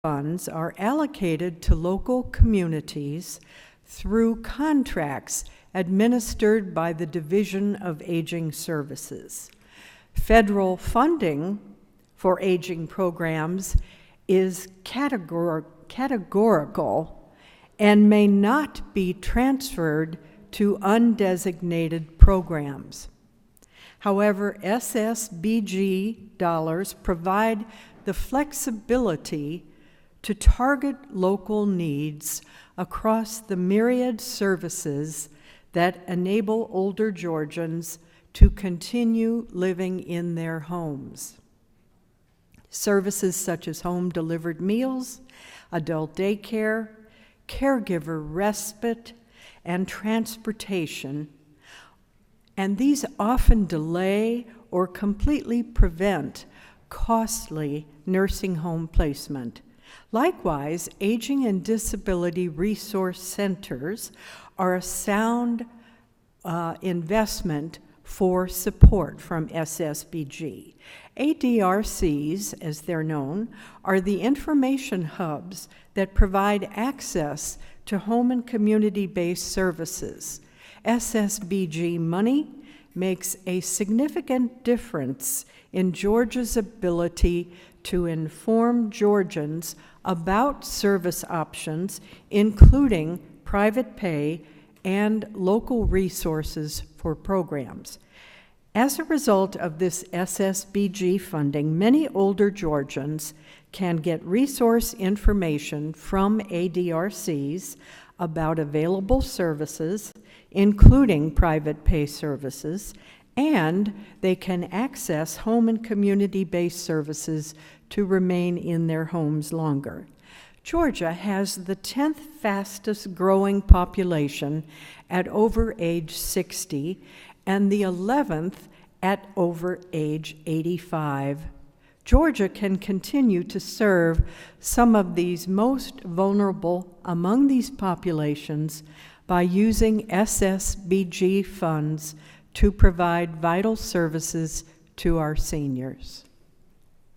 funds are allocated to local communities through contracts administered by the Division of Aging Services. Federal funding for aging programs is categorical and may not be transferred to undesignated programs. However, SSBG dollars provide the flexibility to target local needs across the myriad services that enable older Georgians to continue living in their homes. Services such as home-delivered meals, adult daycare, caregiver respite, and transportation, and these often delay or completely prevent costly nursing home placement. Likewise, aging and disability resource centers are a sound investment for support from SSBG. ADRCs, as they're known, are the information hubs that provide access to home and community-based services. SSBG money makes a significant difference in Georgia's ability to inform Georgians about service options, including private pay and local resources for programs. As a result of this SSBG funding, many older Georgians can get resource information from ADRCs about available services, including private pay services, and they can access home and community-based services to remain in their homes longer. Georgia has the 10th fastest growing population at over age 60 and the 11th at over age 85. Georgia can continue to serve some of these most vulnerable among these populations by using SSBG funds to provide vital services to our seniors.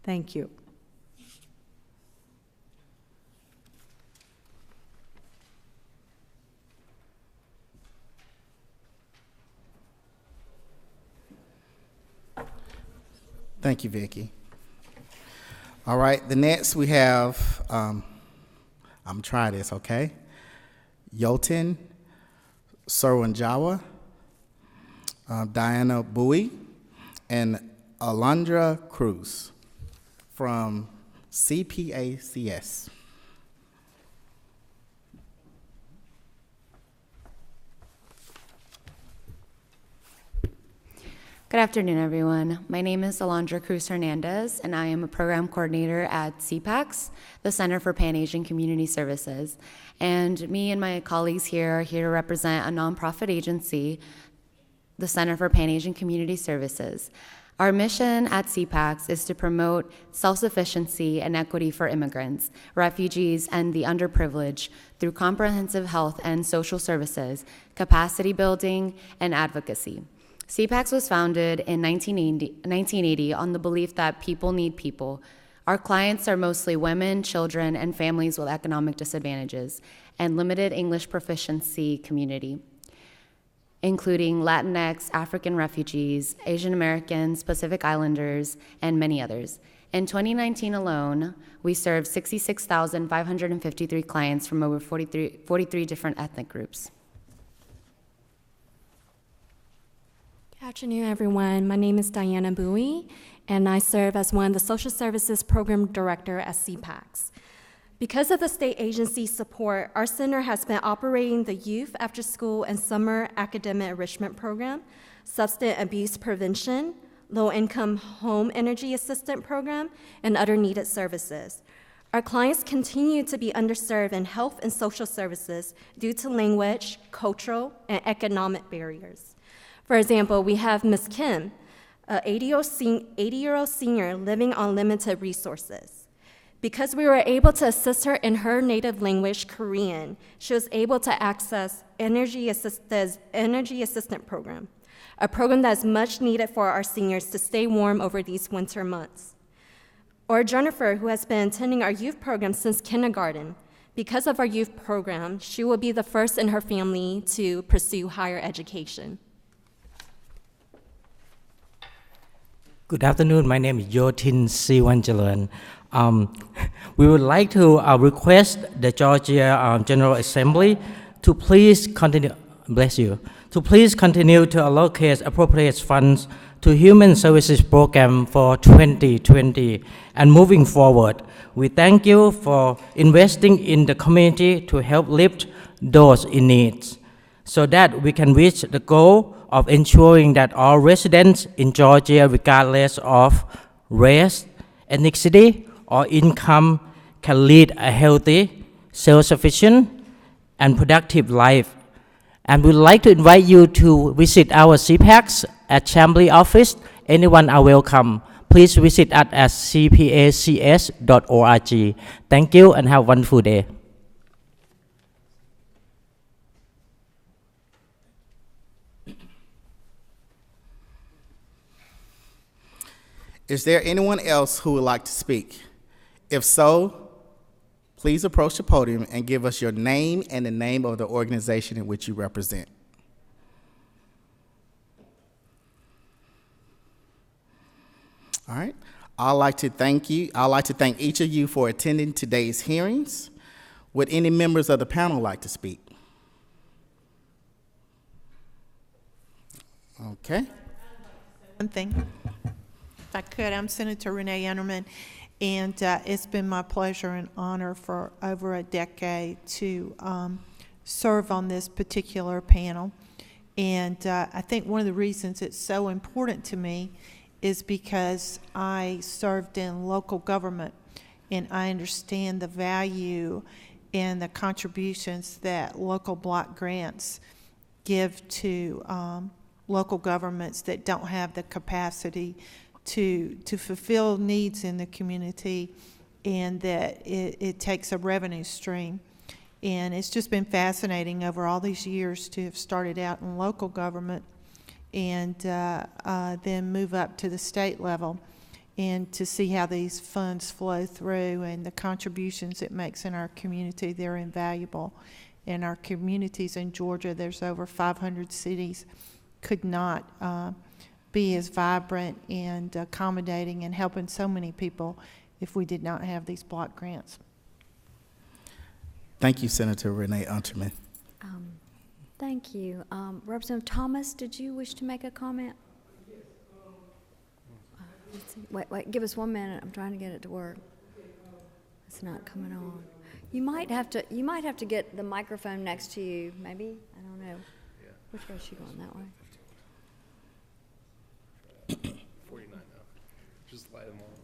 Thank you. Thank you, Vicki. All right, the next we have, I'm gonna try this, okay? Yotin Sarwanjawa, Diana Bowie, and Alondra Cruz from CPACS. Good afternoon, everyone. My name is Alondra Cruz Hernandez, and I am a program coordinator at CPACS, the Center for Pan-Asian Community Services. And me and my colleagues here are here to represent a nonprofit agency, the Center for Pan-Asian Community Services. Our mission at CPACS is to promote self-sufficiency and equity for immigrants, refugees, and the underprivileged through comprehensive health and social services, capacity building, and advocacy. CPACS was founded in 1980 on the belief that people need people. Our clients are mostly women, children, and families with economic disadvantages and limited English proficiency community, including Latinx, African refugees, Asian Americans, Pacific Islanders, and many others. In 2019 alone, we served 66,553 clients from over 43 different ethnic groups. Good afternoon, everyone. My name is Diana Bowie, and I serve as one of the Social Services Program Director at CPACS. Because of the state agency support, our center has been operating the Youth After School and Summer Academic Enrichment Program, Substance Abuse Prevention, Low-Income Home Energy Assistance Program, and other needed services. Our clients continue to be underserved in health and social services due to language, cultural, and economic barriers. For example, we have Ms. Kim, an 80-year-old senior living on limited resources. Because we were able to assist her in her native language, Korean, she was able to access Energy Assistant Program, a program that is much needed for our seniors to stay warm over these winter months. Or Jennifer, who has been attending our youth program since kindergarten. Because of our youth program, she will be the first in her family to pursue higher education. Good afternoon. My name is Yotin Siwanjalan. We would like to request the Georgia General Assembly to please continue, to please continue to allocate appropriate funds to Human Services Program for 2020 and moving forward. We thank you for investing in the community to help lift those in need, so that we can reach the goal of ensuring that all residents in Georgia, regardless of race, ethnicity, or income, can lead a healthy, self-sufficient, and productive life. And we'd like to invite you to visit our CPACs at Chambly office. Anyone are welcome. Please visit us at cpacs.org. Thank you and have a wonderful day. Is there anyone else who would like to speak? If so, please approach the podium and give us your name and the name of the organization in which you represent. All right. I'd like to thank each of you for attending today's hearings. Would any members of the panel like to speak? Okay. One thing, if I could, I'm Senator Renee Unterman, and it's been my pleasure and honor for over a decade to serve on this particular panel. And I think one of the reasons it's so important to me is because I served in local government, and I understand the value and the contributions that local block grants give to local governments that don't have the capacity to fulfill needs in the community, and that it takes a revenue stream. And it's just been fascinating over all these years to have started out in local government and then move up to the state level, and to see how these funds flow through and the contributions it makes in our community. They're invaluable. In our communities in Georgia, there's over 500 cities, could not be as vibrant and accommodating and helping so many people if we did not have these block grants. Thank you, Senator Renee Unterman. Thank you. Representative Thomas, did you wish to make a comment? Let's see. Wait, give us 1 minute. I'm trying to get it to work. It's not coming on. You might have to get the microphone next to you, maybe? I don't know. Which way is she going? That way? 49 now. Just light them on.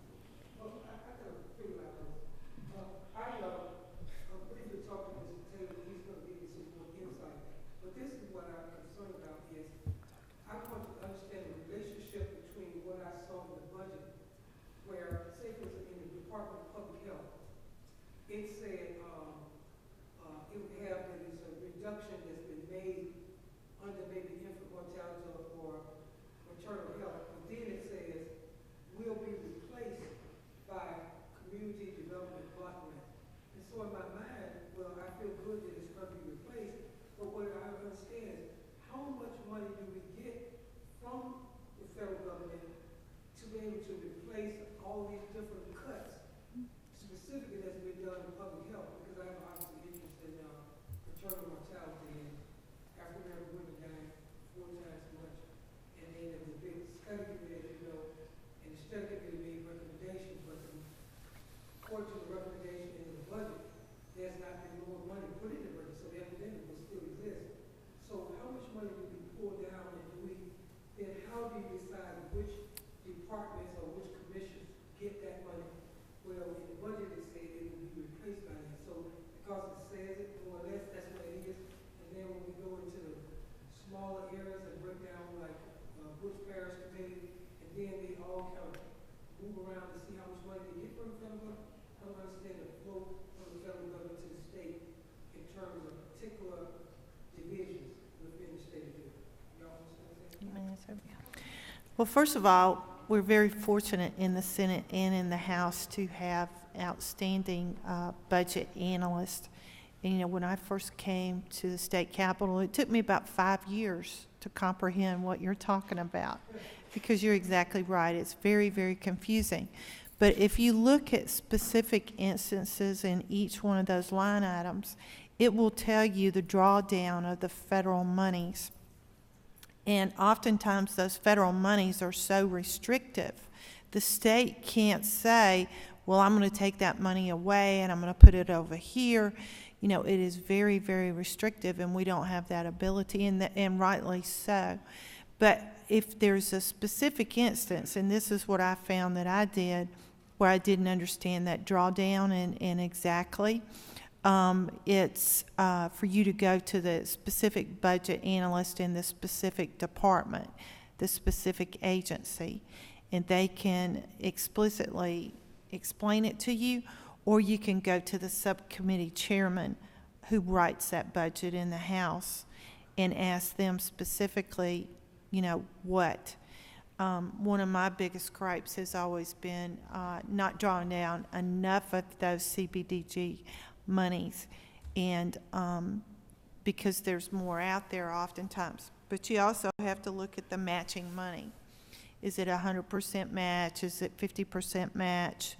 Well, first of all, we're very fortunate in the Senate and in the House to have outstanding budget analysts. And, you know, when I first came to the state capitol, it took me about 5 years to comprehend what you're talking about, because you're exactly right. It's very, very confusing. But if you look at specific instances in each one of those line items, it will tell you the drawdown of the federal monies. And oftentimes those federal monies are so restrictive. The state can't say, well, I'm going to take that money away and I'm going to put it over here. You know, it is very, very restrictive, and we don't have that ability, and rightly so. But if there's a specific instance, and this is what I found that I did, where I didn't understand that drawdown and exactly, it's for you to go to the specific budget analyst in the specific department, the specific agency, and they can explicitly explain it to you, or you can go to the subcommittee chairman who writes that budget in the House and ask them specifically, you know, what. One of my biggest gripes has always been not drawing down enough of those CBDG monies, and because there's more out there oftentimes. But you also have to look at the matching money. Is it 100% match? Is it 50% match?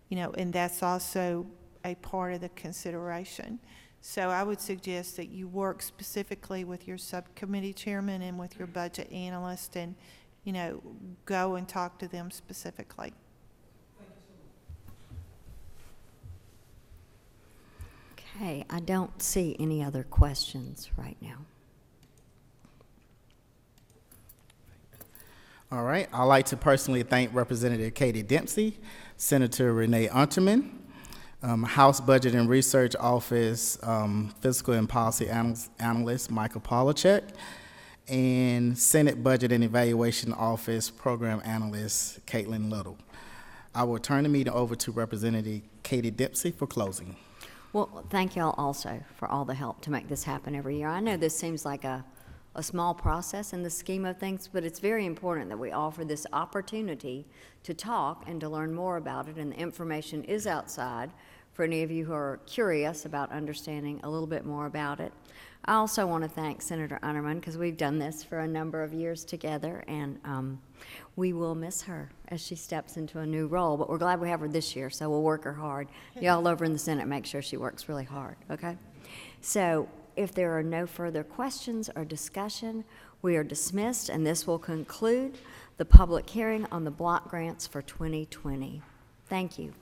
You know, and that's also a part of the consideration. So I would suggest that you work specifically with your subcommittee chairman and with your budget analyst, and, you know, go and talk to them specifically. Okay, I don't see any other questions right now. All right. I'd like to personally thank Representative Katie Dempsey, Senator Renee Unterman, House Budget and Research Office Fiscal and Policy Analyst Michael Polachek, and Senate Budget and Evaluation Office Program Analyst Caitlin Little. I will turn the meeting over to Representative Katie Dempsey for closing. Well, thank y'all also for all the help to make this happen every year. I know this seems like a small process in the scheme of things, but it's very important that we offer this opportunity to talk and to learn more about it, and the information is outside for any of you who are curious about understanding a little bit more about it. I also want to thank Senator Unterman, because we've done this for a number of years together, and we will miss her as she steps into a new role, but we're glad we have her this year, so we'll work her hard. Y'all over in the Senate, make sure she works really hard, okay? So if there are no further questions or discussion, we are dismissed, and this will conclude the public hearing on the block grants for 2020. Thank you.